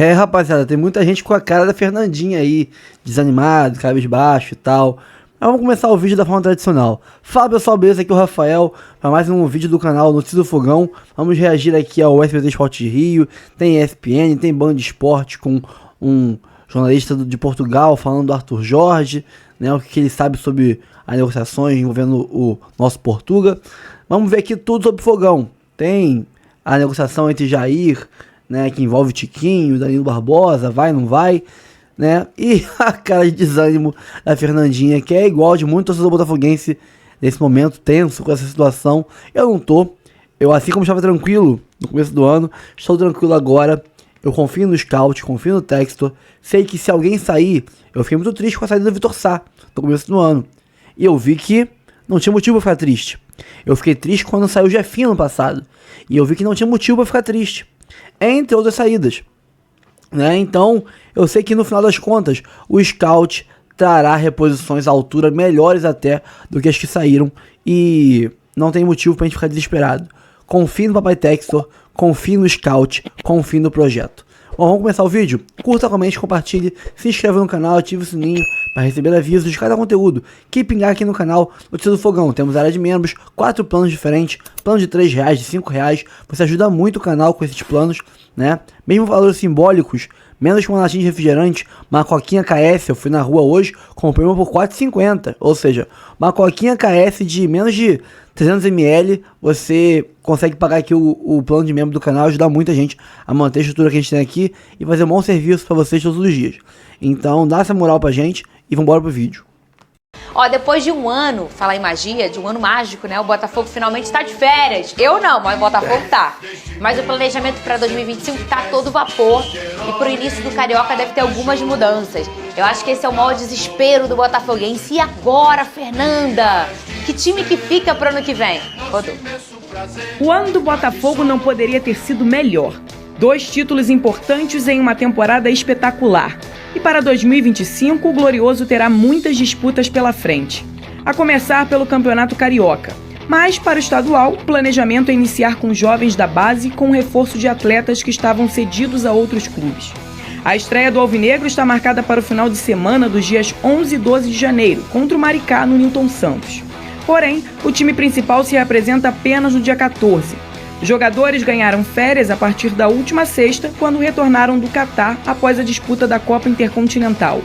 É, rapaziada, tem muita gente com a cara da Fernandinha aí, desanimado, cabisbaixo e tal. Mas vamos começar o vídeo da forma tradicional. Fala pessoal, beleza? Aqui é o Rafael, para mais um vídeo do canal Notícias do Fogão. Vamos reagir aqui ao SBT Esporte de Rio, tem ESPN, tem Band Esporte com um jornalista de Portugal falando do Arthur Jorge, né, o que ele sabe sobre as negociações envolvendo o nosso Portuga. Vamos ver aqui tudo sobre o Fogão. Tem a negociação entre Jair, né, que envolve Tiquinho, Danilo Barbosa, vai, não vai, né, e a cara de desânimo da Fernandinha, que é igual de muito torcedor botafoguense nesse momento, tenso com essa situação. Eu não tô, eu assim como estava tranquilo no começo do ano, estou tranquilo agora. Eu confio no scout, confio no Textor, sei que se alguém sair, eu fiquei muito triste com a saída do Vitor Sá no começo do ano, e eu vi que não tinha motivo pra ficar triste. Eu fiquei triste quando saiu o Jefinho no passado, e eu vi que não tinha motivo pra ficar triste, entre outras saídas, né? Então, eu sei que no final das contas, o scout trará reposições à altura melhores até do que as que saíram, e não tem motivo pra gente ficar desesperado. Confie no Papai Textor, confie no scout, confie no projeto. Bom, vamos começar o vídeo? Curta, comente, compartilhe, se inscreva no canal, ative o sininho para receber avisos de cada conteúdo que pingar aqui no canal Notícias do Fogão. Temos área de membros, 4 planos diferentes, plano de R$3, de R$5. Você ajuda muito o canal com esses planos, né? Mesmo valores simbólicos, menos que uma latinha de refrigerante, uma coquinha KS, eu fui na rua hoje, comprei uma por R$4,50. Ou seja, uma coquinha KS de menos de 300 ml, você consegue pagar aqui o plano de membro do canal, ajudar muita gente a manter a estrutura que a gente tem aqui e fazer um bom serviço para vocês todos os dias. Então dá essa moral pra gente e vambora pro vídeo. Ó, depois de um ano, falar em magia, de um ano mágico, né? O Botafogo finalmente está de férias. Eu não, mas o Botafogo tá. Mas o planejamento para 2025 tá a todo vapor. E pro início do Carioca deve ter algumas mudanças. Eu acho que esse é o maior desespero do botafoguense. E agora, Fernanda? Que time que fica pro ano que vem? Rodou. O ano do Botafogo não poderia ter sido melhor. 2 títulos importantes em uma temporada espetacular. E para 2025, o Glorioso terá muitas disputas pela frente. A começar pelo Campeonato Carioca. Mas, para o estadual, o planejamento é iniciar com jovens da base com reforço de atletas que estavam cedidos a outros clubes. A estreia do Alvinegro está marcada para o final de semana dos dias 11 e 12 de janeiro, contra o Maricá no Newton Santos. Porém, o time principal se reapresenta apenas no dia 14. Os jogadores ganharam férias a partir da última sexta, quando retornaram do Catar após a disputa da Copa Intercontinental.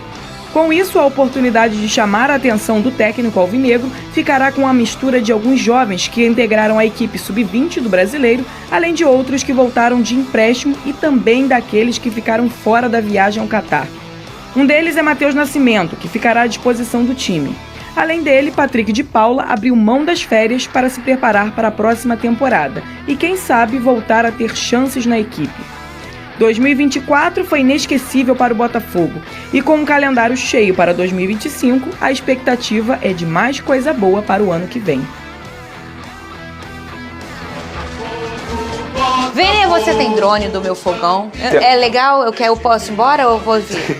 Com isso, a oportunidade de chamar a atenção do técnico alvinegro ficará com a mistura de alguns jovens que integraram a equipe sub-20 do brasileiro, além de outros que voltaram de empréstimo e também daqueles que ficaram fora da viagem ao Catar. Um deles é Matheus Nascimento, que ficará à disposição do time. Além dele, Patrick de Paula abriu mão das férias para se preparar para a próxima temporada e, quem sabe, voltar a ter chances na equipe. 2024 foi inesquecível para o Botafogo e, com um calendário cheio para 2025, a expectativa é de mais coisa boa para o ano que vem. Vênia, você tem drone do meu fogão? É legal? Eu posso ir embora ou eu vou vir?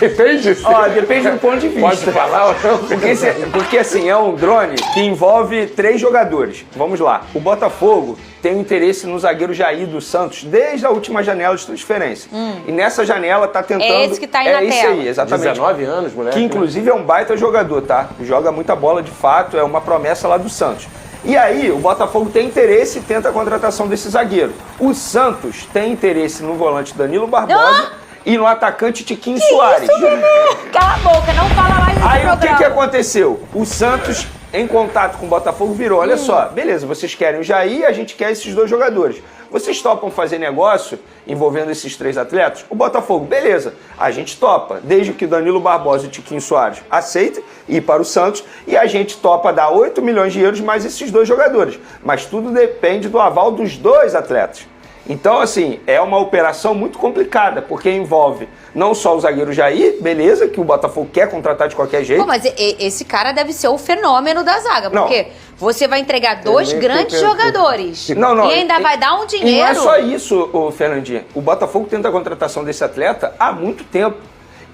Depende. Ó, depende do ponto de vista. Pode falar ou não? Porque assim, é um drone que envolve 3 jogadores. Vamos lá. O Botafogo tem um interesse no zagueiro Jair dos Santos desde a última janela de transferência. E nessa janela tá tentando... É esse que tá aí na esse tela. aí, exatamente. 19 anos, moleque. Que inclusive é um baita jogador, tá? Joga muita bola de fato, é uma promessa lá do Santos. E aí, o Botafogo tem interesse e tenta a contratação desse zagueiro. O Santos tem interesse no volante Danilo Barbosa e no atacante Tiquinho Soares. Isso, Vênia? Cala a boca, não fala mais nesse Aí programa. o que aconteceu? O Santos, em contato com o Botafogo, virou, olha só, beleza, vocês querem o Jair, a gente quer esses 2 jogadores. Vocês topam fazer negócio envolvendo esses 3 atletas? O Botafogo, beleza, a gente topa, desde que Danilo Barbosa e Tiquinho Soares aceitem ir para o Santos, e a gente topa dar 8 milhões de euros mais esses 2 jogadores. Mas tudo depende do aval dos 2 atletas. Então, assim, é uma operação muito complicada, porque envolve não só o zagueiro Jair, beleza, que o Botafogo quer contratar de qualquer jeito. Pô, mas esse cara deve ser o fenômeno da zaga, porque você vai entregar 2 grandes jogadores Não, e ainda vai dar um dinheiro. E não é só isso, Fernandinha. O Botafogo tenta a contratação desse atleta há muito tempo.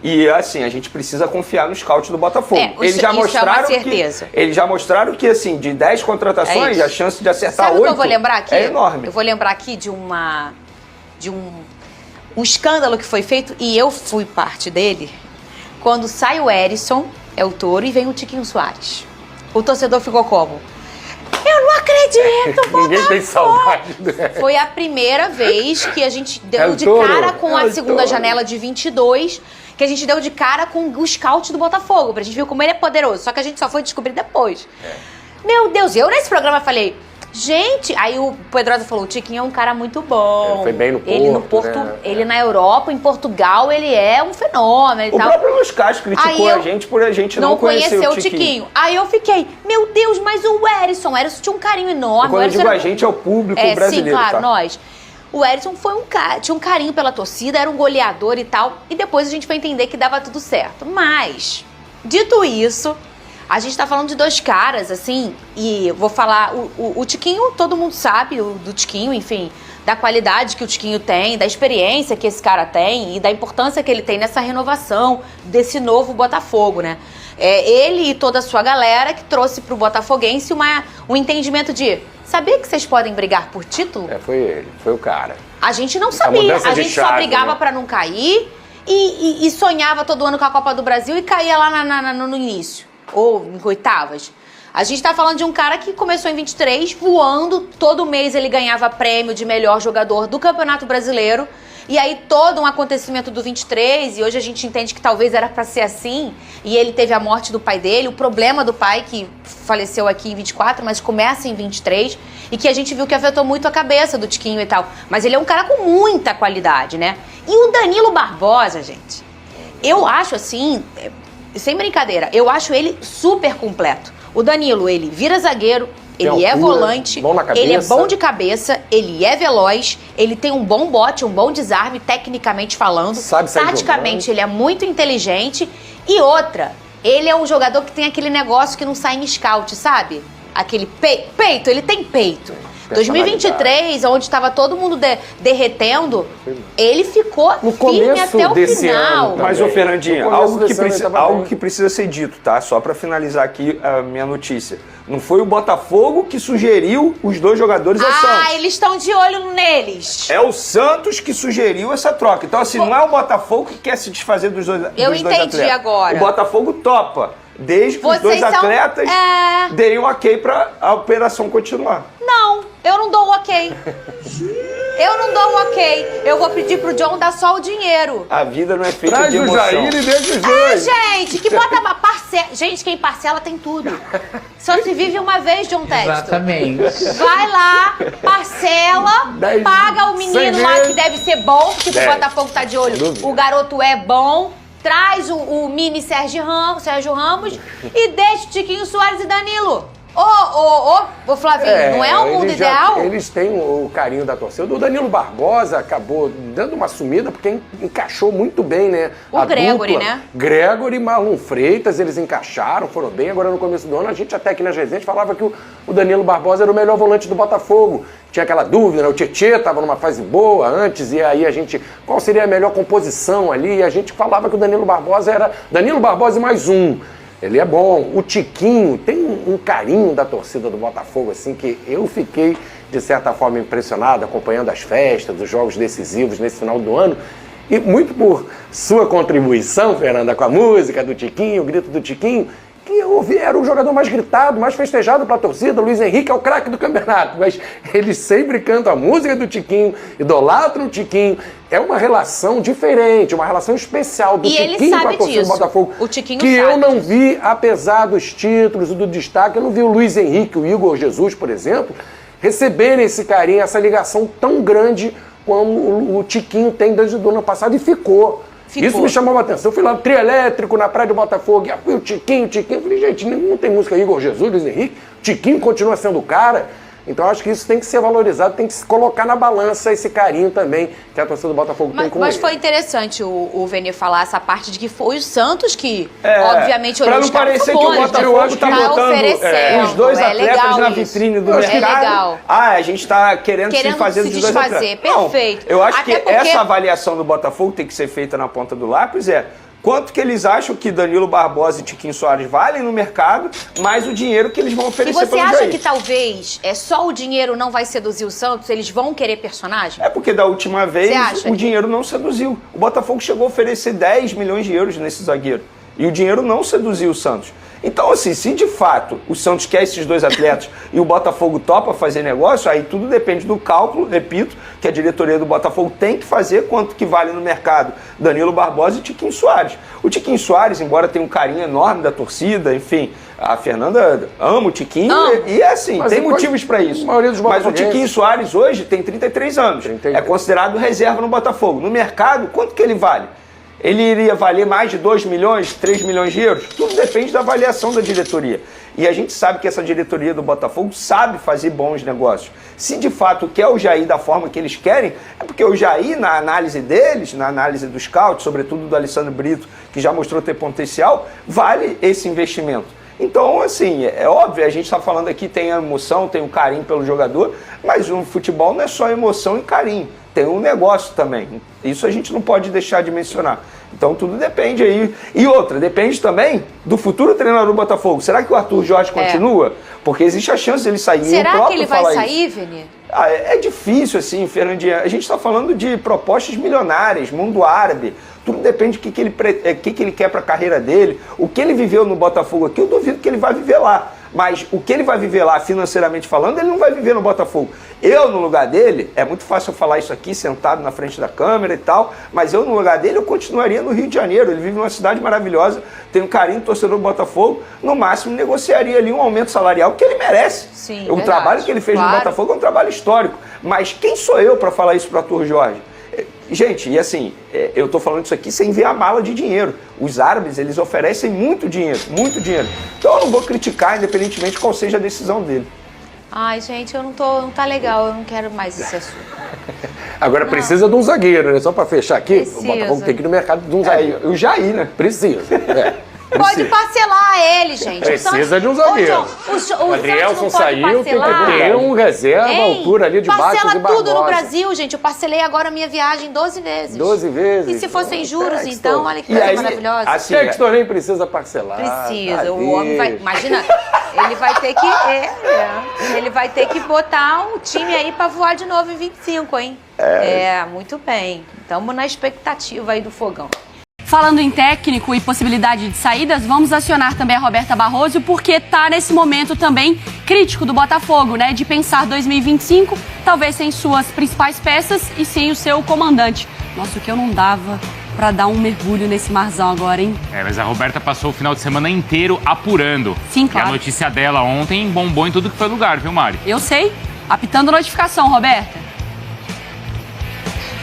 E assim, a gente precisa confiar no scout do Botafogo. Eles já mostraram que assim, de 10 contratações, a chance de acertar 8 eu vou lembrar aqui? é enorme. Eu vou lembrar aqui de um escândalo que foi feito, e eu fui parte dele, quando sai o Herisson, é o touro, e vem o Tiquinho Soares. O torcedor ficou como? Eu não acredito, Ninguém tem saudade dela. Foi a primeira vez que a gente deu É o de touro? cara com É a o segunda touro. janela de 22, que a gente deu de cara com o scout do Botafogo, pra gente ver como ele é poderoso. Só que a gente só foi descobrir depois. Meu Deus, eu nesse programa falei, gente... Aí o Pedrosa falou, o Tiquinho é um cara muito bom. Ele foi bem no Ele no Porto, Porto, né? ele na Europa, em Portugal, ele é um fenômeno e O tal. próprio Luiz Castro criticou Aí eu a gente por a gente não conhecer o Tiquinho. Aí eu fiquei, meu Deus, mas o Herisson tinha um carinho enorme. Quando o eu Herisson digo era- a gente, é o público Sim, brasileiro. claro, tá? nós. O Herisson foi tinha um carinho pela torcida, era um goleador e tal. E depois a gente foi entender que dava tudo certo. Mas, dito isso, a gente tá falando de dois caras, assim, e eu vou falar, o Tiquinho, todo mundo sabe do Tiquinho, enfim, da qualidade que o Tiquinho tem, da experiência que esse cara tem e da importância que ele tem nessa renovação desse novo Botafogo, né? Ele e toda a sua galera que trouxe pro botafoguense um entendimento de... Sabia que vocês podem brigar por título? Foi ele, foi o cara. A gente não sabia. mudança A de gente só chave, brigava né? pra não cair e sonhava todo ano com a Copa do Brasil e caía lá no início. Ou em oitavas. A gente tá falando de um cara que começou em 23, voando. Todo mês ele ganhava prêmio de melhor jogador do Campeonato Brasileiro. E aí todo um acontecimento do 23, e hoje a gente entende que talvez era pra ser assim, e ele teve a morte do pai dele, o problema do pai, que faleceu aqui em 24, mas começa em 23, e que a gente viu que afetou muito a cabeça do Tiquinho e tal. Mas ele é um cara com muita qualidade, né? E o Danilo Barbosa, gente, eu acho assim, sem brincadeira, eu acho ele super completo. O Danilo, ele vira zagueiro, ele é altura, volante, bom na cabeça. ele é bom de cabeça, ele é veloz, ele tem um bom bote, um bom desarme, tecnicamente falando. Sabe sair Taticamente, jogando. ele é muito inteligente. E outra, ele é um jogador que tem aquele negócio que não sai em scout, sabe? Aquele peito, ele tem peito. 2023, onde estava todo mundo derretendo, ele ficou No firme começo até o desse final. ano, Mas, também. ô Fernandinho, No começo algo que, desse ano ele tava algo bem. que precisa ser dito, tá? Só pra finalizar aqui a minha notícia. Não foi o Botafogo que sugeriu os dois jogadores ao Santos. Eles estão de olho neles. É o Santos que sugeriu essa troca. Então, assim, não é o Botafogo que quer se desfazer dos dois atletas. entendi agora. O Botafogo topa, desde que os Vocês dois são- atletas deem um ok pra a operação continuar. Não, eu não dou o ok. Eu não dou o ok. Eu vou pedir pro John dar só o dinheiro. A vida não é feita Traz de o emoção. Jair e deixa os dois. Gente, que bota uma parcela. Gente, quem parcela tem tudo. Só se vive uma vez, John Testo. Exatamente. Vai lá, parcela, 10, paga o menino 100 lá vezes. que deve ser bom, porque o 10, Botafogo tá de olho. sem dúvida. O garoto é bom. Traz o mini Sérgio Ramos e deixa o Tiquinho Soares e Danilo. Ô, Flavinho, não é o mundo eles ideal? Eles têm o carinho da torcida. O Danilo Barbosa acabou dando uma sumida porque encaixou muito bem, né? O A Gregory, dupla. né? Gregory e Marlon Freitas, eles encaixaram, foram bem. Agora no começo do ano, a gente até aqui nas resenhas falava que o Danilo Barbosa era o melhor volante do Botafogo. Tinha aquela dúvida, né? O Tietê estava numa fase boa antes, e aí qual seria a melhor composição ali? E a gente falava que o Danilo Barbosa era Danilo Barbosa e mais um. Ele é bom. O Tiquinho tem um carinho da torcida do Botafogo, assim, que eu fiquei, de certa forma, impressionado, acompanhando as festas, os jogos decisivos nesse final do ano. E muito por sua contribuição, Fernanda, com a música do Tiquinho, o grito do Tiquinho, que eu ouvi, era o jogador mais gritado, mais festejado pela torcida. O Luiz Henrique é o craque do campeonato, mas eles sempre cantam a música do Tiquinho, idolatram o Tiquinho. É uma relação diferente, uma relação especial do E ele Tiquinho com a sabe torcida disso. do Botafogo. O Tiquinho que sabe eu não disso. vi, apesar dos títulos e do destaque, eu não vi o Luiz Henrique, o Igor Jesus, por exemplo, receberem esse carinho, essa ligação tão grande como o Tiquinho tem desde o ano passado e ficou. Isso me chamou a atenção. Eu fui lá no trio elétrico, na praia do Botafogo, e o Tiquinho. Eu falei, gente, não tem música Igor Jesus, Luiz Henrique. Tiquinho continua sendo o cara. Então acho que isso tem que ser valorizado, tem que se colocar na balança esse carinho também que a torcida do Botafogo tem com Mas ele. foi interessante o Vene falar essa parte de que foi o Santos que, É, obviamente, olhou pra não os caras parecer pro que o bonde, Botafogo tá botando oferecendo. os dois É atletas legal na isso. vitrine do É mercado. legal. A gente tá querendo se fazer se dos dois desfazer. atletas. Não, Perfeito. eu acho Até que porque- essa avaliação do Botafogo tem que ser feita na ponta do lápis. quanto que eles acham que Danilo Barbosa e Tiquinho Soares valem no mercado, mais o dinheiro que eles vão E oferecer você pelo acha Jair. que talvez só o dinheiro não vai seduzir o Santos? Eles vão querer personagem? É porque da última Você vez acha o que- dinheiro não seduziu. O Botafogo chegou a oferecer 10 milhões de euros nesse zagueiro. E o dinheiro não seduziu o Santos. Então, assim, se de fato o Santos quer esses dois atletas e o Botafogo topa fazer negócio, aí tudo depende do cálculo, repito, que a diretoria do Botafogo tem que fazer, quanto que vale no mercado Danilo Barbosa e Tiquinho Soares. O Tiquinho Soares, embora tenha um carinho enorme da torcida, enfim, a Fernanda ama o Tiquinho e é assim, Mas tem depois, motivos para isso. a maioria dos Mas o botafoguenses- Tiquinho Soares hoje tem 33 anos, 33. é considerado reserva no Botafogo. No mercado, quanto que ele vale? Ele iria valer mais de 2 milhões, 3 milhões de euros? Tudo depende da avaliação da diretoria. E a gente sabe que essa diretoria do Botafogo sabe fazer bons negócios. Se de fato quer o Jair da forma que eles querem, é porque o Jair, na análise deles, na análise do scout, sobretudo do Alessandro Brito, que já mostrou ter potencial, vale esse investimento. Então, assim, é óbvio, a gente está falando aqui, tem a emoção, tem o carinho pelo jogador, mas o futebol não é só emoção e carinho, tem um negócio também. Isso a gente não pode deixar de mencionar. Então tudo depende aí. E outra, depende também do futuro treinador do Botafogo. Será que o Arthur Jorge continua? Porque existe a chance dele sair. Será que ele vai sair, Vini? É difícil, assim, Fernandinha. A gente está falando de propostas milionárias, mundo árabe. Tudo depende do que ele quer para a carreira dele. O que ele viveu no Botafogo aqui, eu duvido que ele vai viver lá. Mas o que ele vai viver lá, financeiramente falando, ele não vai viver no Botafogo. Eu, no lugar dele, é muito fácil eu falar isso aqui, sentado na frente da câmera e tal, mas eu, no lugar dele, eu continuaria no Rio de Janeiro. Ele vive numa cidade maravilhosa, tem um carinho do torcedor do Botafogo. No máximo, negociaria ali um aumento salarial que ele merece. Sim, o verdade, trabalho que ele fez no Botafogo é um trabalho histórico. Mas quem sou eu para falar isso para o Arthur Jorge? Gente, e assim, eu estou falando isso aqui sem ver a mala de dinheiro. Os árabes, eles oferecem muito dinheiro, muito dinheiro. Então eu não vou criticar, independentemente qual seja a decisão dele. Ai, gente, não tá legal, eu não quero mais esse assunto. Agora precisa de um zagueiro, né? Só para fechar aqui, Precisa. o Botafogo tem que ir no mercado de um zagueiro. O Jair, né? Precisa. Pode parcelar ele, gente. Precisa de um zagueiro. O Adrielson saiu, tem que ter um reserva à altura ali de Bastos e Parcela Barbosa. tudo no Brasil, gente. Eu parcelei agora a minha viagem 12 vezes. 12 vezes. E se fossem juros, Textor. então, olha que E coisa aí, maravilhosa. assim, Textor nem precisa parcelar. Precisa. O homem vai... Imagina, ele vai ter que... Ele vai ter que botar um time aí pra voar de novo em 25, hein? Muito bem. Estamos na expectativa aí do fogão. Falando em técnico e possibilidade de saídas, vamos acionar também a Roberta Barroso, porque tá nesse momento também crítico do Botafogo, né? De pensar 2025, talvez sem suas principais peças e sem o seu comandante. Nossa, o que eu não dava pra dar um mergulho nesse marzão agora, hein? Mas a Roberta passou o final de semana inteiro apurando. Sim, claro. E a notícia dela ontem bombou em tudo que foi lugar, viu, Mari? Eu sei. Apitando notificação, Roberta.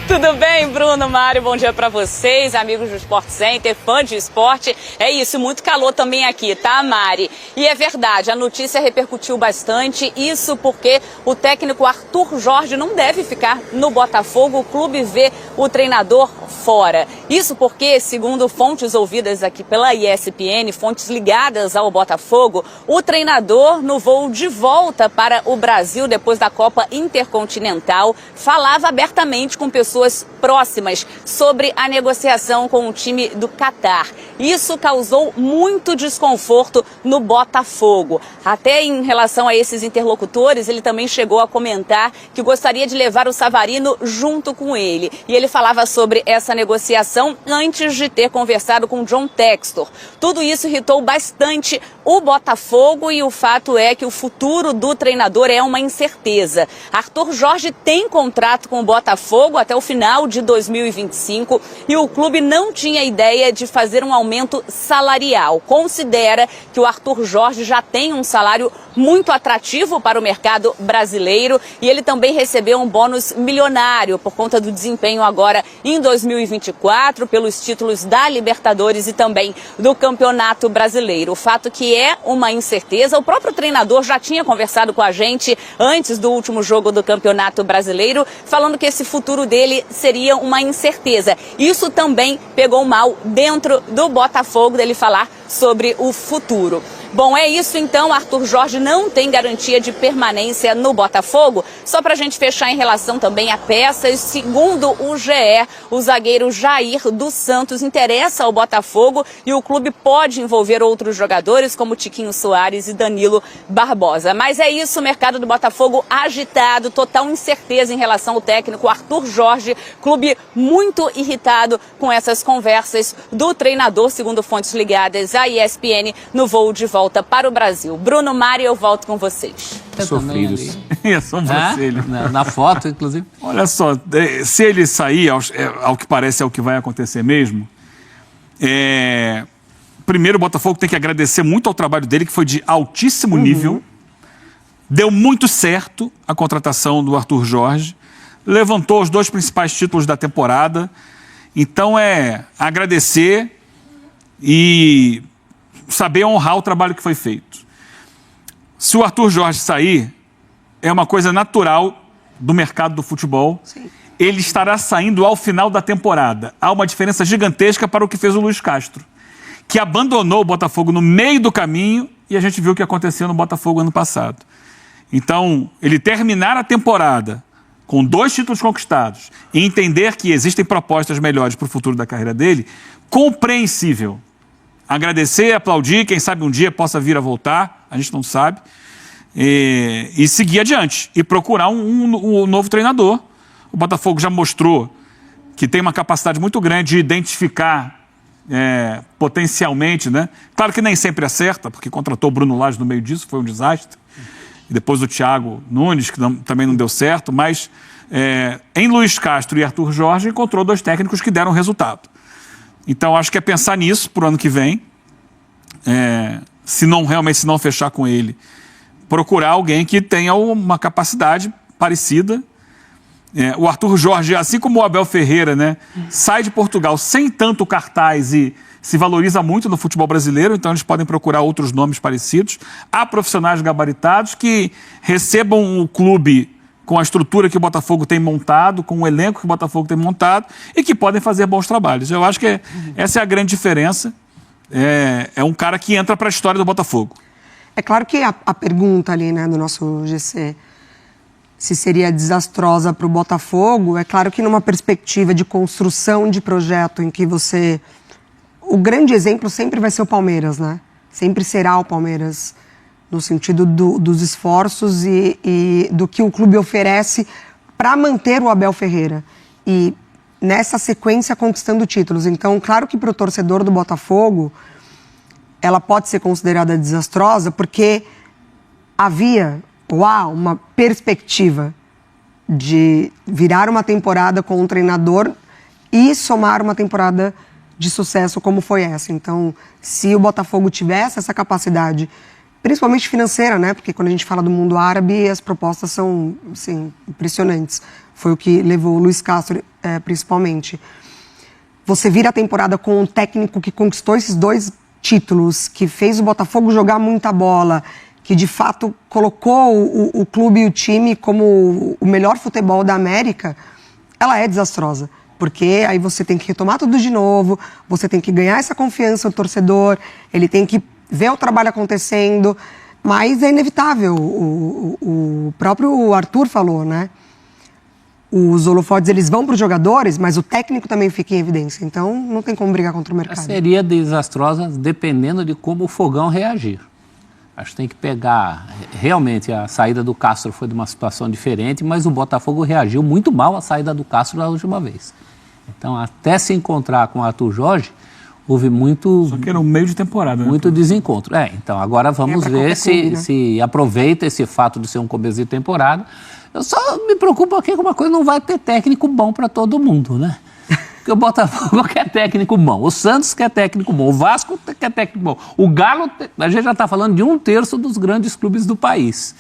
Tudo bem, Bruno, Mário? Bom dia pra vocês, amigos do Sport Center, fã de esporte. É isso, muito calor também aqui, tá, Mari? E é verdade, a notícia repercutiu bastante, isso porque o técnico Arthur Jorge não deve ficar no Botafogo, o clube vê o treinador fora. Isso porque, segundo fontes ouvidas aqui pela ESPN, fontes ligadas ao Botafogo, o treinador, no voo de volta para o Brasil depois da Copa Intercontinental, falava abertamente com pessoas próximas sobre a negociação com o time do Catar. Isso causou muito desconforto no Botafogo. Até em relação a esses interlocutores, ele também chegou a comentar que gostaria de levar o Savarino junto com ele. E ele falava sobre essa negociação antes de ter conversado com John Textor. Tudo isso irritou bastante o Botafogo e o fato é que o futuro do treinador é uma incerteza. Arthur Jorge tem contrato com o Botafogo até o final de 2025 e o clube não tinha ideia de fazer um aumento salarial. Considera que o Arthur Jorge já tem um salário muito atrativo para o mercado brasileiro e ele também recebeu um bônus milionário por conta do desempenho agora em 2024, pelos títulos da Libertadores e também do Campeonato Brasileiro. O fato que é uma incerteza, o próprio treinador já tinha conversado com a gente antes do último jogo do Campeonato Brasileiro, falando que esse futuro dele seria uma incerteza. Isso também pegou mal dentro do Botafogo, dele falar sobre o futuro. Bom, é isso então, Arthur Jorge não tem garantia de permanência no Botafogo. Só pra gente fechar em relação também a peças, segundo o GE, o zagueiro Jair dos Santos interessa ao Botafogo e o clube pode envolver outros jogadores como Tiquinho Soares e Danilo Barbosa. Mas é isso, o mercado do Botafogo agitado, total incerteza em relação ao técnico Arthur Jorge, clube muito irritado com essas conversas do treinador, segundo fontes ligadas à ESPN, no voo de volta para o Brasil. Bruno, Mari, eu volto com vocês. Sofridos. É sobrancelha. Na foto, inclusive. Olha só, se ele sair, ao que parece é o que vai acontecer mesmo, primeiro o Botafogo tem que agradecer muito ao trabalho dele, que foi de altíssimo nível. Deu muito certo a contratação do Arthur Jorge, levantou os 2 principais títulos da temporada. Então agradecer e saber honrar o trabalho que foi feito. Se o Arthur Jorge sair, é uma coisa natural do mercado do futebol. Sim. Ele estará saindo ao final da temporada. Há uma diferença gigantesca para o que fez o Luiz Castro, que abandonou o Botafogo no meio do caminho e a gente viu o que aconteceu no Botafogo ano passado. Então, ele terminar a temporada com 2 títulos conquistados e entender que existem propostas melhores para o futuro da carreira dele, compreensível. Agradecer, aplaudir, quem sabe um dia possa vir a voltar, a gente não sabe, e seguir adiante e procurar um novo treinador. O Botafogo já mostrou que tem uma capacidade muito grande de identificar potencialmente, né? Claro que nem sempre acerta, porque contratou o Bruno Lage no meio disso, foi um desastre. E depois o Thiago Nunes, que também não deu certo, mas em Luiz Castro e Arthur Jorge encontrou 2 técnicos que deram resultado. Então acho que é pensar nisso para o ano que vem, se não fechar com ele, procurar alguém que tenha uma capacidade parecida. O Arthur Jorge, assim como o Abel Ferreira, né, sai de Portugal sem tanto cartaz e se valoriza muito no futebol brasileiro, então eles podem procurar outros nomes parecidos. Há profissionais gabaritados que recebam o clube com a estrutura que o Botafogo tem montado, com o elenco que o Botafogo tem montado e que podem fazer bons trabalhos. Eu acho que essa é a grande diferença. É um cara que entra para a história do Botafogo. É claro que a pergunta ali, né, do nosso GC, se seria desastrosa para o Botafogo, é claro que numa perspectiva de construção de projeto em que você... O grande exemplo sempre vai ser o Palmeiras, né? Sempre será o Palmeiras, no sentido dos esforços e do que o clube oferece para manter o Abel Ferreira. E nessa sequência conquistando títulos. Então, claro que para o torcedor do Botafogo, ela pode ser considerada desastrosa porque havia uma perspectiva de virar uma temporada com um treinador e somar uma temporada de sucesso como foi essa. Então, se o Botafogo tivesse essa capacidade, principalmente financeira, né? Porque quando a gente fala do mundo árabe, as propostas são, assim, impressionantes. Foi o que levou o Luiz Castro, principalmente. Você vira a temporada com um técnico que conquistou esses 2 títulos, que fez o Botafogo jogar muita bola, que de fato colocou o clube e o time como o melhor futebol da América, ela é desastrosa. Porque aí você tem que retomar tudo de novo, você tem que ganhar essa confiança do torcedor, ele tem que ver o trabalho acontecendo, mas é inevitável. O próprio Arthur falou, né? Os holofotes, eles vão para os jogadores, mas o técnico também fica em evidência. Então, não tem como brigar contra o mercado. Seria desastrosa dependendo de como o Fogão reagir. Acho que tem que pegar... Realmente, a saída do Castro foi de uma situação diferente, mas o Botafogo reagiu muito mal à saída do Castro da última vez. Então, até se encontrar com o Arthur Jorge, houve muito... Só que era um meio de temporada, né? Muito desencontro. Então, agora vamos ver se aproveita esse fato de ser um começo de temporada. Eu só me preocupo aqui com uma coisa, não vai ter técnico bom para todo mundo, né? Porque o Botafogo quer técnico bom, o Santos quer técnico bom, o Vasco quer técnico bom, o Galo, a gente já está falando de 1/3 dos grandes clubes do país.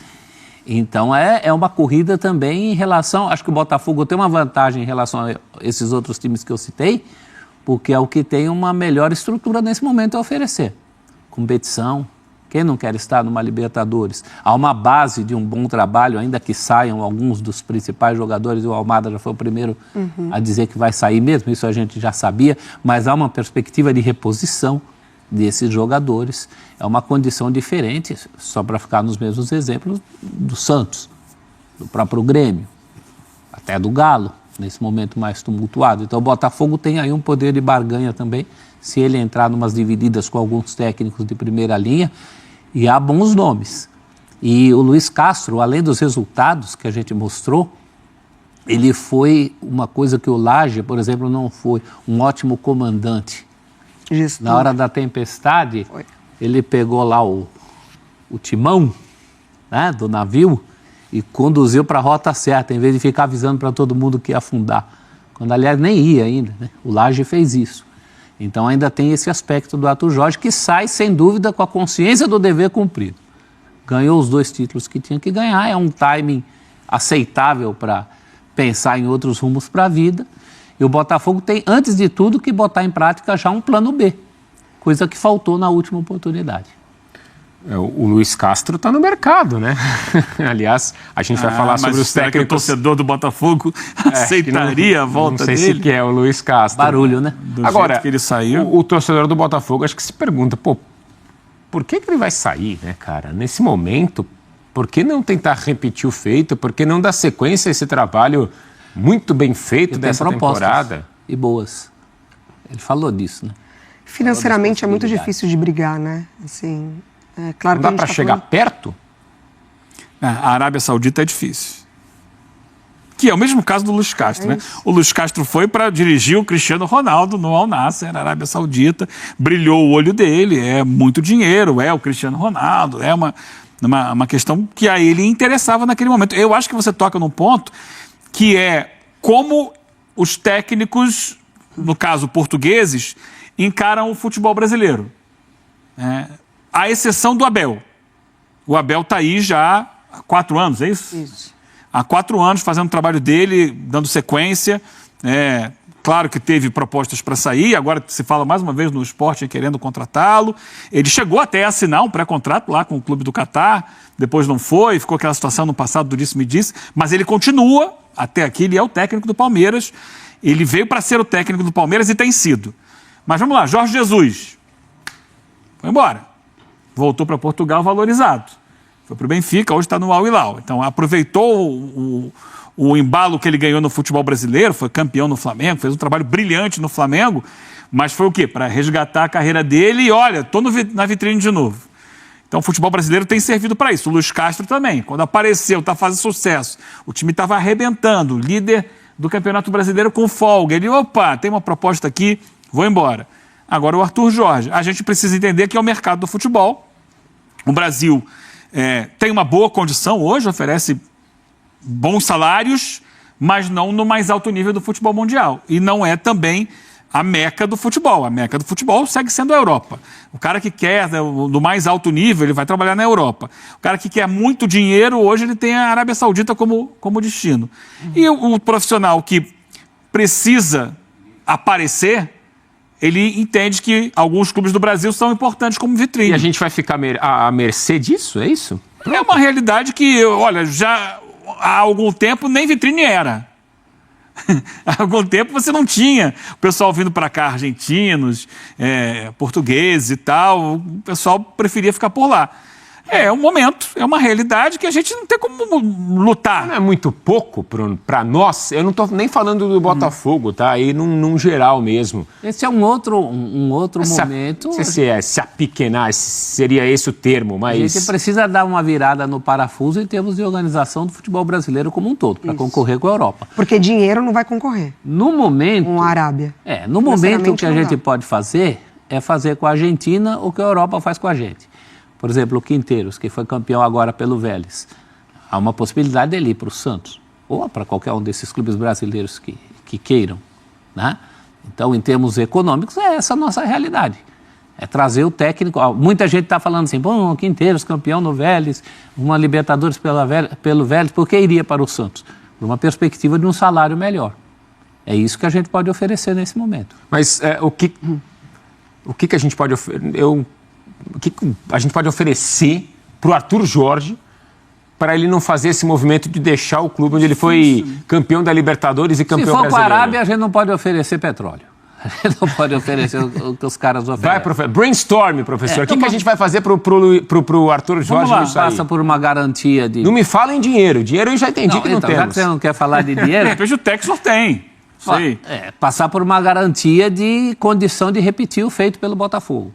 Então é uma corrida também em relação, acho que o Botafogo tem uma vantagem em relação a esses outros times que eu citei, porque é o que tem uma melhor estrutura nesse momento a oferecer. Competição, quem não quer estar numa Libertadores? Há uma base de um bom trabalho, ainda que saiam alguns dos principais jogadores, e o Almada já foi o primeiro a dizer que vai sair mesmo, isso a gente já sabia, mas há uma perspectiva de reposição. desses jogadores. É uma condição diferente, só para ficar nos mesmos exemplos, do Santos, do próprio Grêmio, até do Galo, nesse momento mais tumultuado. Então o Botafogo tem aí um poder de barganha também, se ele entrar numas divididas com alguns técnicos de primeira linha, e há bons nomes. E o Luiz Castro, além dos resultados que a gente mostrou, ele foi uma coisa que o Lage, por exemplo, não foi um ótimo comandante. Gestor. Na hora da tempestade, ele pegou lá o timão, né, do navio e conduziu para a rota certa, em vez de ficar avisando para todo mundo que ia afundar. Quando, aliás, nem ia ainda, né? O Lage fez isso. Então ainda tem esse aspecto do Arthur Jorge, que sai, sem dúvida, com a consciência do dever cumprido. Ganhou os 2 títulos que tinha que ganhar, é um timing aceitável para pensar em outros rumos para a vida. E o Botafogo tem, antes de tudo, que botar em prática já um plano B, coisa que faltou na última oportunidade. O Luiz Castro está no mercado, né? Aliás, a gente vai falar sobre os técnicos. Que o torcedor do Botafogo aceitaria a volta dele? Não sei se quer o Luiz Castro. Barulho, né? Agora, que ele saiu. O torcedor do Botafogo acho que se pergunta, por que ele vai sair, né, cara? Nesse momento, por que não tentar repetir o feito? Por que não dar sequência a esse trabalho muito bem feito dessa temporada? E boas. Ele falou disso, né? Financeiramente é muito difícil de brigar, né? Assim, é claro não que dá para chegar perto? A Arábia Saudita é difícil. Que é o mesmo caso do Luiz Castro, né? O Luiz Castro foi para dirigir o Cristiano Ronaldo no Al Nassr, na Arábia Saudita, brilhou o olho dele, é muito dinheiro, é o Cristiano Ronaldo, é uma questão que a ele interessava naquele momento. Eu acho que você toca num ponto que é como os técnicos, no caso portugueses, encaram o futebol brasileiro. À exceção do Abel. O Abel está aí já há 4 anos, é isso? Isso. Há 4 anos fazendo o trabalho dele, dando sequência. Claro que teve propostas para sair, agora se fala mais uma vez no Sporting querendo contratá-lo. Ele chegou até a assinar um pré-contrato lá com o clube do Catar, depois não foi, ficou aquela situação no passado do disse-me-disse, mas ele continua, até aqui ele é o técnico do Palmeiras, ele veio para ser o técnico do Palmeiras e tem sido. Mas vamos lá, Jorge Jesus foi embora, voltou para Portugal valorizado, foi para o Benfica, hoje está no Al Hilal, então aproveitou o embalo que ele ganhou no futebol brasileiro, foi campeão no Flamengo, fez um trabalho brilhante no Flamengo, mas foi o quê? Para resgatar a carreira dele e olha, estou na vitrine de novo. Então o futebol brasileiro tem servido para isso, o Luiz Castro também, quando apareceu, está fazendo sucesso, o time estava arrebentando, líder do Campeonato Brasileiro com folga, ele, opa, tem uma proposta aqui, vou embora. Agora o Arthur Jorge, a gente precisa entender que é o mercado do futebol, o Brasil tem uma boa condição hoje, oferece bons salários, mas não no mais alto nível do futebol mundial. E não é também a meca do futebol. A meca do futebol segue sendo a Europa. O cara que quer do mais alto nível, ele vai trabalhar na Europa. O cara que quer muito dinheiro, hoje ele tem a Arábia Saudita como destino. E o profissional que precisa aparecer, ele entende que alguns clubes do Brasil são importantes como vitrine. E a gente vai ficar à mercê disso, é isso? É uma realidade que, olha, já há algum tempo nem vitrine era. Há algum tempo você não tinha o pessoal vindo para cá, argentinos, portugueses e tal, o pessoal preferia ficar por lá. É um momento, é uma realidade que a gente não tem como lutar. Não é muito pouco para nós? Eu não estou nem falando do Botafogo, tá? Aí num geral mesmo. Esse é um outro momento. Se apequenar, seria esse o termo, mas... A gente precisa dar uma virada no parafuso em termos de organização do futebol brasileiro como um todo, para concorrer com a Europa. Porque dinheiro não vai concorrer. No momento... Com a Arábia. No momento o que a gente pode fazer é fazer com a Argentina o que a Europa faz com a gente. Por exemplo, o Quinteiros, que foi campeão agora pelo Vélez. Há uma possibilidade dele ir para o Santos, ou para qualquer um desses clubes brasileiros que queiram, né? Então, em termos econômicos, é essa a nossa realidade. É trazer o técnico. Muita gente está falando assim, bom, Quinteiros, campeão no Vélez, uma Libertadores pelo Vélez, por que iria para o Santos? Por uma perspectiva de um salário melhor. É isso que a gente pode oferecer nesse momento. Mas o que a gente pode oferecer? O que a gente pode oferecer para o Arthur Jorge para ele não fazer esse movimento de deixar o clube onde ele foi campeão da Libertadores e campeão brasileiro? Se for com a Arábia, a gente não pode oferecer petróleo. A gente não pode oferecer o que os caras oferecem. Vai, professor. Brainstorm, professor. O que a gente vai fazer pro Arthur Jorge Vamos lá, nisso aí? passa por uma garantia de... Não me fala em dinheiro. Dinheiro eu já entendi que não então, já temos. que você não quer falar de De dinheiro... repente o Texas tem. Sei. Passar por uma garantia de condição de repetir o feito pelo Botafogo.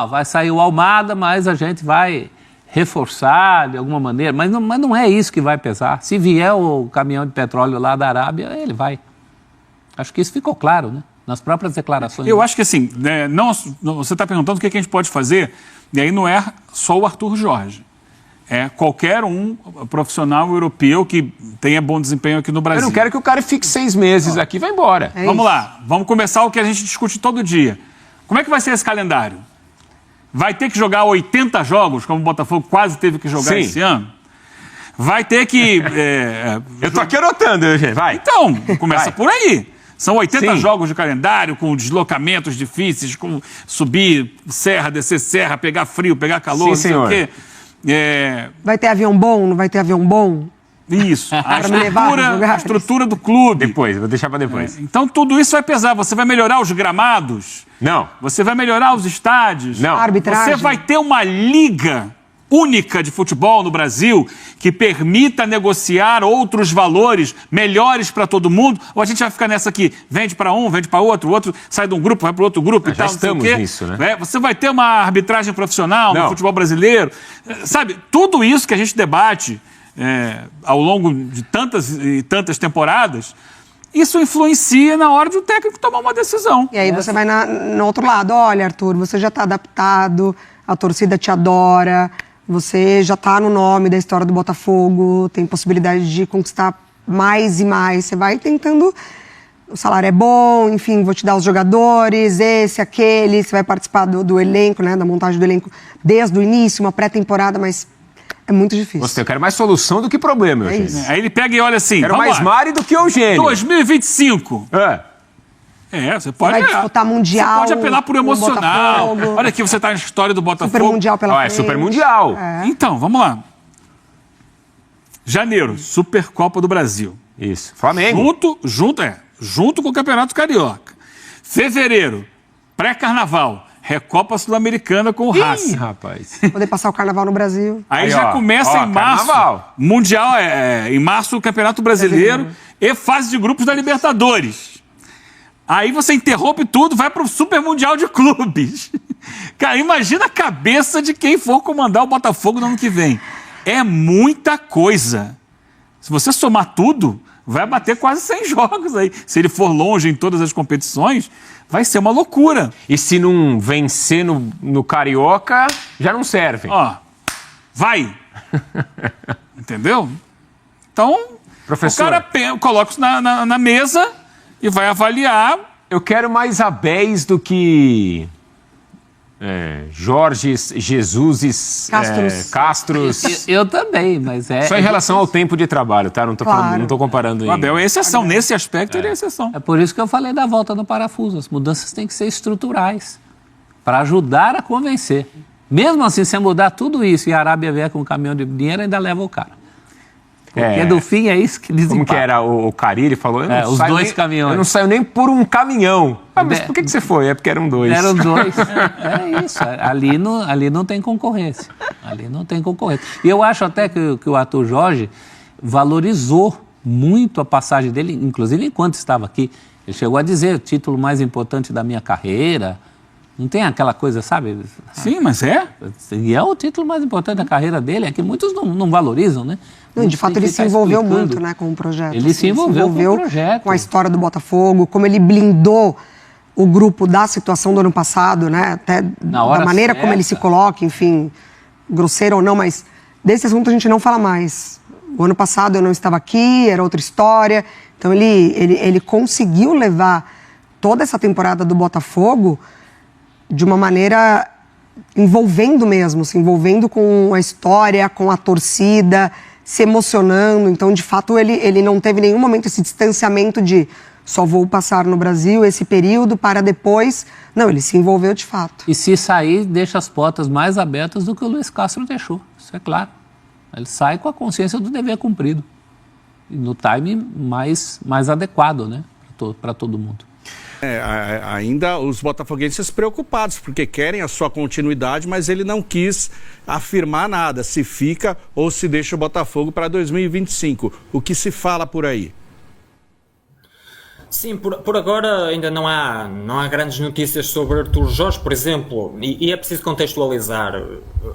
Vai sair o Almada, mas a gente vai reforçar de alguma maneira. Mas não é isso que vai pesar. Se vier o caminhão de petróleo lá da Arábia, ele vai. Acho que isso ficou claro, né? Nas próprias declarações. Eu acho que assim, né, você está perguntando o que a gente pode fazer, e aí não é só o Arthur Jorge. É qualquer um profissional europeu que tenha bom desempenho aqui no Brasil. Eu não quero que o cara fique 6 meses aqui e vá embora. Vamos lá, vamos começar o que a gente discute todo dia. Como é que vai ser esse calendário? Vai ter que jogar 80 jogos, como o Botafogo quase teve que jogar esse ano? Vai ter que... Eu tô aqui anotando, gente. Vai. Então, começa por aí. São 80 Sim. jogos de calendário, com deslocamentos difíceis, com subir serra, descer serra, pegar frio, pegar calor, não sei o quê. Vai ter avião bom? Não vai ter avião bom? Isso. A estrutura do clube. Depois, vou deixar para depois. Então tudo isso vai pesar. Você vai melhorar os gramados? Não. Você vai melhorar os estádios? Não. A arbitragem? Você vai ter uma liga única de futebol no Brasil que permita negociar outros valores melhores para todo mundo? Ou a gente vai ficar nessa aqui, vende para um, vende para outro, o outro sai de um grupo, vai para outro grupo e Já tal, não sei o estamos quê. nisso, né? Você vai ter uma arbitragem profissional no Não. futebol brasileiro. Sabe, tudo isso que a gente debate ao longo de tantas e tantas temporadas, isso influencia na hora de o técnico tomar uma decisão. E aí você vai no outro lado. Olha, Arthur, você já está adaptado, a torcida te adora, você já está no nome da história do Botafogo, tem possibilidade de conquistar mais e mais. Você vai tentando, o salário é bom, enfim, vou te dar os jogadores, esse, aquele, você vai participar do elenco, né, da montagem do elenco desde o início, uma pré-temporada, mas é muito difícil. Eu quero mais solução do que problema, Eugênio. isso. Aí ele pega e olha assim... Quero vamos mais lá. Mari do que Eugênio. 2025. Você pode... Vai disputar Mundial. Você pode apelar por com o emocional. Botafogo. Olha aqui, você está na história do Botafogo. Super Mundial pela frente. Super Mundial. Então, vamos lá. Janeiro, Supercopa do Brasil. Isso. Flamengo. Junto com o Campeonato Carioca. Fevereiro, pré-carnaval, Recopa Sul-Americana com o Racing. Rapaz. Poder passar o carnaval no Brasil. Aí já começa em março. Carnaval. Mundial, em março o Campeonato Brasileiro e fase de grupos da Libertadores. Aí você interrompe tudo, vai pro Super Mundial de Clubes. Cara, imagina a cabeça de quem for comandar o Botafogo no ano que vem. É muita coisa. Se você somar tudo, vai bater quase 100 jogos aí. Se ele for longe em todas as competições, vai ser uma loucura. E se não vencer no Carioca, já não serve. Vai. Entendeu? Então, Professor, o cara coloca isso na mesa e vai avaliar. Eu quero mais Abéis do que Jorge, Jesus, Castros. Eu também, mas Só em relação ao tempo de trabalho, tá? Não tô, não tô comparando. O Abel é exceção. Nesse aspecto, ele é exceção. É por isso que eu falei da volta no parafuso. As mudanças têm que ser estruturais para ajudar a convencer. Mesmo assim, se mudar tudo isso e a Arábia vier com um caminhão de dinheiro, ainda leva o cara. Porque do fim é isso que desempata. Como que era o Carille falou? Os dois caminhões. Eu não saio nem por um caminhão. Mas por que você foi? É porque eram dois. Eram dois. É isso. Ali não tem concorrência. Ali não tem concorrência. E eu acho até que o Arthur Jorge valorizou muito a passagem dele, inclusive enquanto estava aqui. Ele chegou a dizer o título mais importante da minha carreira. Não tem aquela coisa, sabe? Sim, mas é. E é o título mais importante da carreira dele, é que muitos não valorizam, né? Não, de fato, ele se envolveu muito, né, com o projeto. Ele se envolveu com o projeto. Com a história do Botafogo, como ele blindou o grupo da situação do ano passado, né? Até da maneira como ele se coloca, enfim, grosseiro ou não, mas desse assunto a gente não fala mais. O ano passado eu não estava aqui, era outra história. Então ele conseguiu levar toda essa temporada do Botafogo de uma maneira envolvendo mesmo, se envolvendo com a história, com a torcida, se emocionando. Então, de fato, ele não teve em nenhum momento esse distanciamento de só vou passar no Brasil esse período para depois. Não, ele se envolveu de fato. E se sair, deixa as portas mais abertas do que o Luiz Castro deixou. Isso é claro. Ele sai com a consciência do dever cumprido. E no time mais adequado, né? Para todo mundo. Ainda os botafoguenses preocupados, porque querem a sua continuidade, mas ele não quis afirmar nada, se fica ou se deixa o Botafogo para 2025. O que se fala por aí? Sim, por agora ainda não há grandes notícias sobre Artur Jorge, por exemplo, e é preciso contextualizar.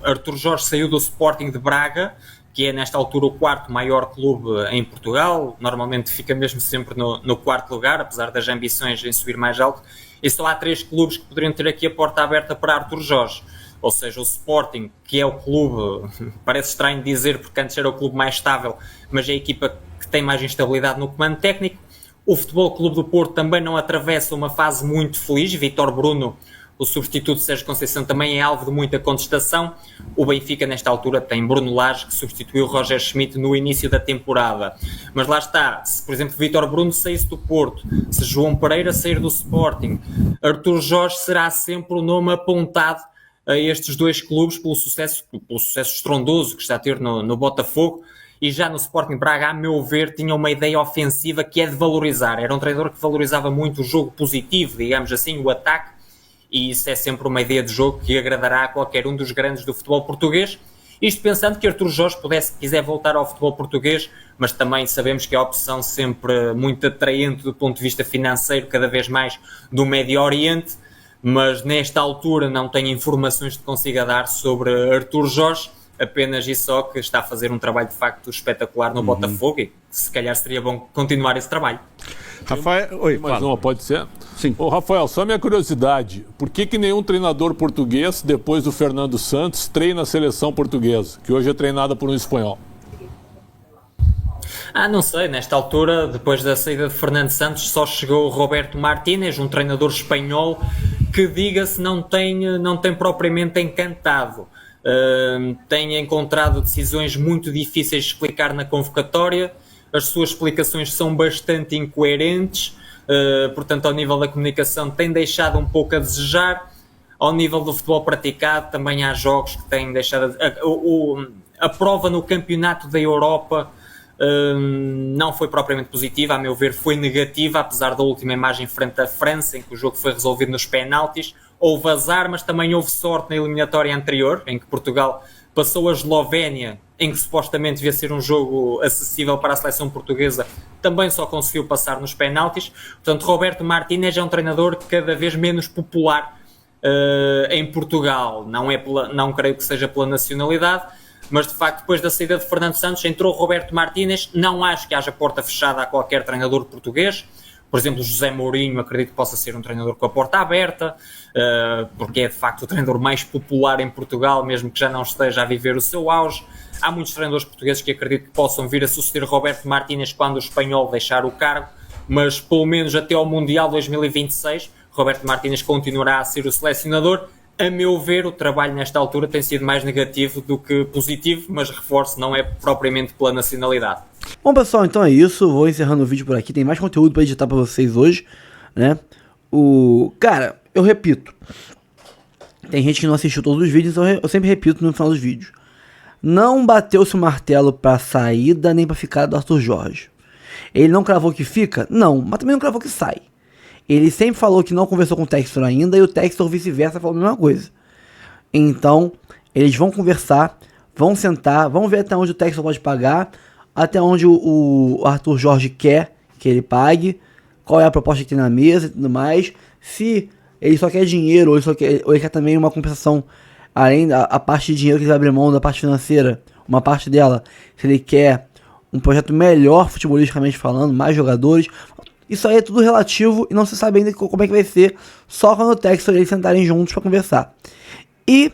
Artur Jorge saiu do Sporting de Braga, que é nesta altura o quarto maior clube em Portugal, normalmente fica mesmo sempre no quarto lugar, apesar das ambições em subir mais alto, e só há 3 clubes que poderiam ter aqui a porta aberta para Artur Jorge, ou seja, o Sporting, que é o clube, parece estranho dizer porque antes era o clube mais estável, mas é a equipa que tem mais instabilidade no comando técnico. O Futebol Clube do Porto também não atravessa uma fase muito feliz, Vítor Bruno, o substituto de Sérgio Conceição, também é alvo de muita contestação. O Benfica, nesta altura, tem Bruno Lage, que substituiu Roger Schmidt no início da temporada. Mas lá está, se, por exemplo, Vítor Bruno saísse do Porto, se João Pereira sair do Sporting, Artur Jorge será sempre o nome apontado a estes 2 clubes pelo sucesso estrondoso que está a ter no Botafogo. E já no Sporting Braga, a meu ver, tinha uma ideia ofensiva que é de valorizar. Era um treinador que valorizava muito o jogo positivo, digamos assim, o ataque, e isso é sempre uma ideia de jogo que agradará a qualquer um dos grandes do futebol português. Isto pensando que Artur Jorge quiser voltar ao futebol português, mas também sabemos que é a opção sempre muito atraente do ponto de vista financeiro, cada vez mais do Médio Oriente, mas nesta altura não tenho informações que consiga dar sobre Artur Jorge, apenas e só que está a fazer um trabalho de facto espetacular no Botafogo e se calhar seria bom continuar esse trabalho. Rafael, oi, mais uma, pode ser? Sim. Ô, Rafael, só minha curiosidade, por que nenhum treinador português, depois do Fernando Santos, treina a seleção portuguesa, que hoje é treinada por um espanhol? Não sei, nesta altura, depois da saída de Fernando Santos, só chegou o Roberto Martínez, um treinador espanhol que, diga-se, não tem propriamente encantado. Tem encontrado decisões muito difíceis de explicar na convocatória, as suas explicações são bastante incoerentes, portanto ao nível da comunicação tem deixado um pouco a desejar. Ao nível do futebol praticado também há jogos que têm deixado a prova no campeonato da Europa não foi propriamente positiva, a meu ver foi negativa, apesar da última imagem frente à França, em que o jogo foi resolvido nos penaltis. Houve azar, mas também houve sorte na eliminatória anterior, em que Portugal passou a Eslovénia, em que supostamente devia ser um jogo acessível para a seleção portuguesa, também só conseguiu passar nos penaltis. Portanto, Roberto Martínez é um treinador cada vez menos popular em Portugal. Não creio que seja pela nacionalidade, mas de facto depois da saída de Fernando Santos entrou Roberto Martínez. Não acho que haja porta fechada a qualquer treinador português. Por exemplo, José Mourinho acredito que possa ser um treinador com a porta aberta, porque é de facto o treinador mais popular em Portugal, mesmo que já não esteja a viver o seu auge. Há muitos treinadores portugueses que acredito que possam vir a suceder Roberto Martínez quando o espanhol deixar o cargo, mas pelo menos até ao Mundial 2026, Roberto Martínez continuará a ser o selecionador. A meu ver, o trabalho nesta altura tem sido mais negativo do que positivo, mas reforço, não é propriamente pela nacionalidade. Bom, pessoal, então é isso. Vou encerrando o vídeo por aqui. Tem mais conteúdo para editar para vocês hoje, né? Cara, eu repito. Tem gente que não assistiu todos os vídeos, então eu sempre repito no final dos vídeos. Não bateu-se o martelo para saída nem para ficar do Artur Jorge. Ele não cravou que fica? Não, mas também não cravou que sai. Ele sempre falou que não conversou com o Textor ainda e o Textor vice-versa falou a mesma coisa. Então, eles vão conversar, vão sentar, vão ver até onde o Textor pode pagar, até onde o Artur Jorge quer que ele pague, qual é a proposta que tem na mesa e tudo mais. Se ele só quer dinheiro ou ele quer também uma compensação, além da parte de dinheiro que ele vai abrir mão da parte financeira, uma parte dela, se ele quer um projeto melhor futebolisticamente falando, mais jogadores. Isso aí é tudo relativo e não se sabe ainda como é que vai ser, só quando o Textor e eles sentarem juntos para conversar. E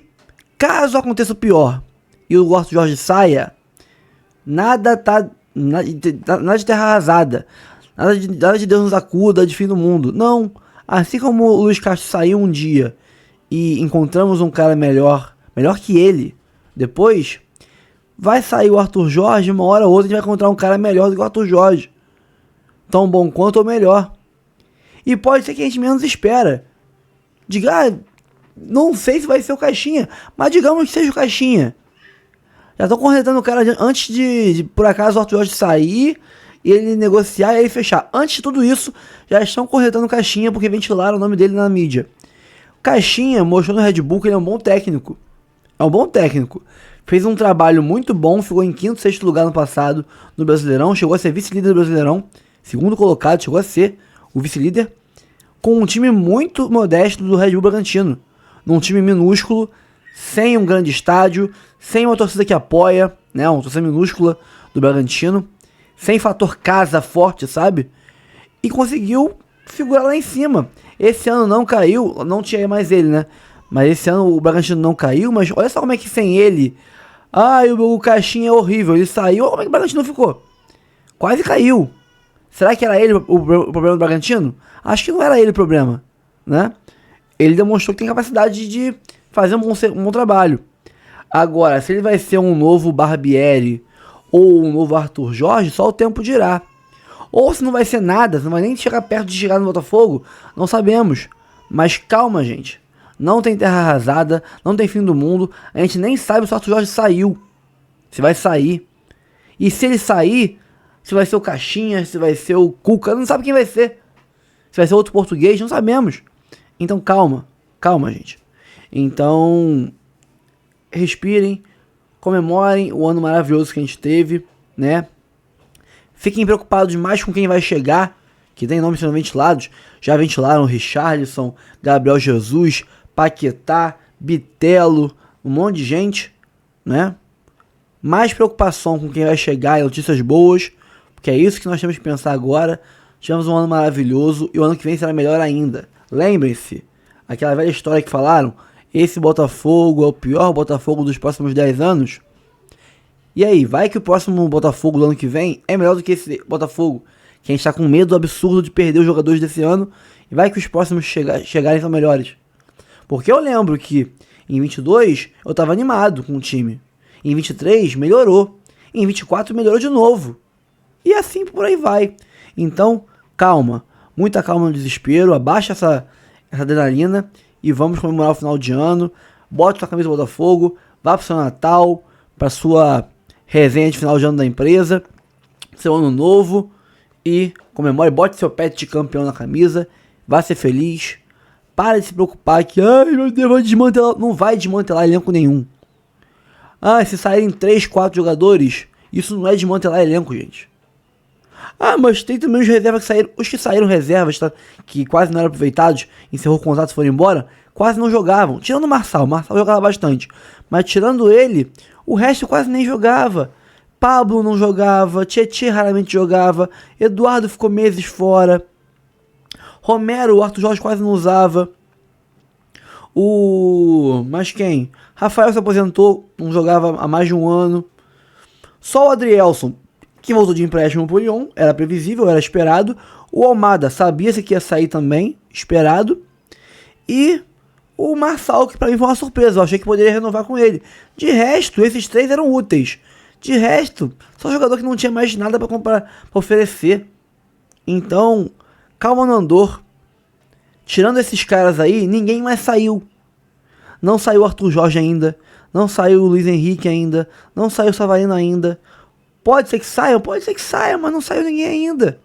caso aconteça o pior e o Artur Jorge saia, nada de terra arrasada, nada de Deus nos acuda, de fim do mundo. Não, assim como o Luiz Castro saiu um dia e encontramos um cara melhor que ele, depois vai sair o Artur Jorge, uma hora ou outra a gente vai encontrar um cara melhor do que o Artur Jorge. Tão bom quanto ou melhor. E pode ser que a gente menos espera. Diga, não sei se vai ser o Caixinha, mas digamos que seja o Caixinha. Já estão cornetando o cara antes de por acaso o Artur Jorge sair e ele negociar e ele fechar. Antes de tudo isso, já estão corretando o Caixinha porque ventilaram o nome dele na mídia. O Caixinha mostrou no Red Bull que ele é um bom técnico. É um bom técnico. Fez um trabalho muito bom, ficou em 5º, 6º lugar no passado no Brasileirão, chegou a ser vice-líder do Brasileirão, segundo colocado, chegou a ser o vice-líder, com um time muito modesto do Red Bull Bragantino. Num time minúsculo, sem um grande estádio, sem uma torcida que apoia, né, uma torcida minúscula do Bragantino, sem fator casa forte, sabe? E conseguiu figurar lá em cima. Esse ano não caiu, não tinha mais ele, né? Mas esse ano o Bragantino não caiu, mas olha só como é que sem ele... o Caixinha é horrível, ele saiu, olha como é que o Bragantino ficou. Quase caiu. Será que era ele o problema do Bragantino? Acho que não era ele o problema, né? Ele demonstrou que tem capacidade de fazer um bom trabalho. Agora, se ele vai ser um novo Barbieri ou um novo Arthur Jorge, só o tempo dirá. Ou se não vai ser nada, se não vai nem chegar perto de chegar no Botafogo, não sabemos. Mas calma, gente. Não tem terra arrasada, não tem fim do mundo. A gente nem sabe se o Arthur Jorge saiu. Se vai sair. E se ele sair, se vai ser o Caixinha, se vai ser o Cuca, não sabe quem vai ser. Se vai ser outro português, não sabemos. Então calma, calma, gente. Então, respirem, comemorem o ano maravilhoso que a gente teve, né? Fiquem preocupados mais com quem vai chegar, que tem nomes sendo ventilados. Já ventilaram Richarlison, Gabriel Jesus, Paquetá, Bitelo, um monte de gente, né? Mais preocupação com quem vai chegar e notícias boas, porque é isso que nós temos que pensar agora. Tivemos um ano maravilhoso e o ano que vem será melhor ainda. Lembrem-se, aquela velha história que falaram, esse Botafogo é o pior Botafogo dos próximos 10 anos. E aí, vai que o próximo Botafogo do ano que vem é melhor do que esse Botafogo, que a gente tá com medo absurdo de perder os jogadores desse ano, e vai que os próximos chegarem são melhores. Porque eu lembro que em 22 eu tava animado com o time, em 23 melhorou, em 24 melhorou de novo, e assim por aí vai. Então, calma, muita calma no desespero, abaixa essa adrenalina e vamos comemorar o final de ano. Bote sua camisa do Botafogo, vá pro seu Natal, pra sua resenha de final de ano da empresa, seu ano novo, e comemore, bote seu pet de campeão na camisa, vá ser feliz. Para de se preocupar que, ai meu Deus, vai desmantelar. Não vai desmantelar elenco nenhum. Se saírem 3, 4 jogadores, isso não é desmantelar elenco, gente. Mas tem também os reservas que saíram. Os que saíram reservas, tá, que quase não eram aproveitados, encerrou o contrato e foram embora, quase não jogavam. Tirando o Marçal jogava bastante. Mas tirando ele, o resto quase nem jogava. Pablo não jogava, Tietê raramente jogava, Eduardo ficou meses fora, Romero, o Arthur Jorge quase não usava. Mas quem? Rafael se aposentou, não jogava há mais de um ano. Só o Adrielson, que voltou de empréstimo pro Lyon, era previsível, era esperado. O Almada sabia-se que ia sair também, esperado. E o Marçal, que pra mim foi uma surpresa, eu achei que poderia renovar com ele. De resto, esses 3 eram úteis. De resto, só jogador que não tinha mais nada pra comprar, pra oferecer. Então, calma no andor. Tirando esses caras aí, ninguém mais saiu. Não saiu o Arthur Jorge ainda. Não saiu o Luiz Henrique ainda. Não saiu o Savarino ainda. Pode ser que saia, mas não saiu ninguém ainda.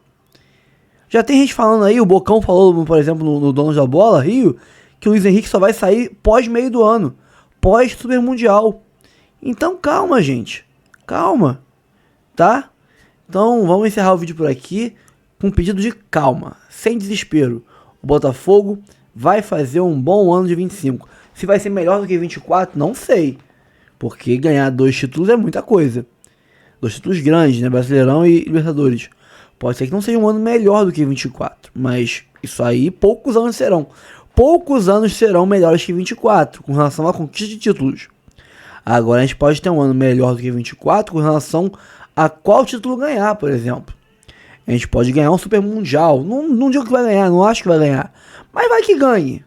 Já tem gente falando aí, o Bocão falou, por exemplo, no Donos da Bola, Rio, que o Luiz Henrique só vai sair pós meio do ano. Pós Super Mundial. Então calma, gente. Calma. Tá? Então vamos encerrar o vídeo por aqui com um pedido de calma. Sem desespero. O Botafogo vai fazer um bom ano de 25. Se vai ser melhor do que 24, não sei. Porque ganhar 2 títulos é muita coisa. 2 títulos grandes, né? Brasileirão e Libertadores. Pode ser que não seja um ano melhor do que 24. Mas isso aí, poucos anos serão. Poucos anos serão melhores que 24 com relação à conquista de títulos. Agora a gente pode ter um ano melhor do que 24 com relação a qual título ganhar, por exemplo. A gente pode ganhar um Super Mundial. Não digo que vai ganhar, não acho que vai ganhar. Mas vai que ganhe.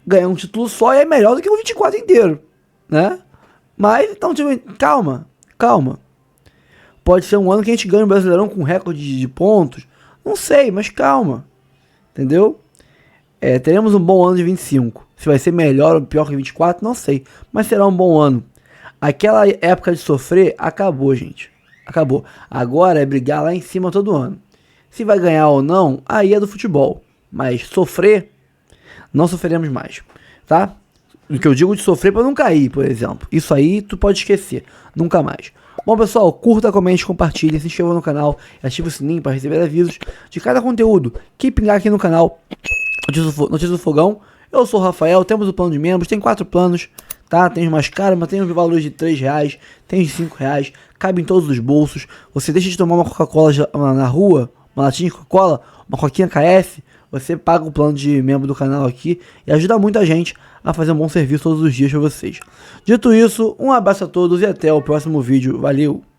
Ganhar um título só é melhor do que o 24 inteiro, né? Mas, então, tipo, calma. Pode ser um ano que a gente ganhe o Brasileirão com recorde de pontos. Não sei, mas calma. Entendeu? Teremos um bom ano de 25. Se vai ser melhor ou pior que 24, não sei. Mas será um bom ano. Aquela época de sofrer acabou, gente. Acabou. Agora é brigar lá em cima todo ano. Se vai ganhar ou não, aí é do futebol. Mas sofrer, não sofreremos mais, tá? O que eu digo de sofrer para não cair, por exemplo. Isso aí tu pode esquecer, nunca mais. Bom, pessoal, curta, comente, compartilhe, se inscreva no canal e ative o sininho para receber avisos de cada conteúdo que pingar aqui no canal Notícias do Fogão. Eu sou o Rafael, temos o plano de membros, tem 4 planos, tá? Tem os mais caros, mas tem os valores de R$3, tem os de R$5, cabe em todos os bolsos. Você deixa de tomar uma Coca-Cola na rua, uma latinha de Coca-Cola, uma coquinha KF, você paga o plano de membro do canal aqui e ajuda muita gente a fazer um bom serviço todos os dias para vocês. Dito isso, um abraço a todos e até o próximo vídeo. Valeu!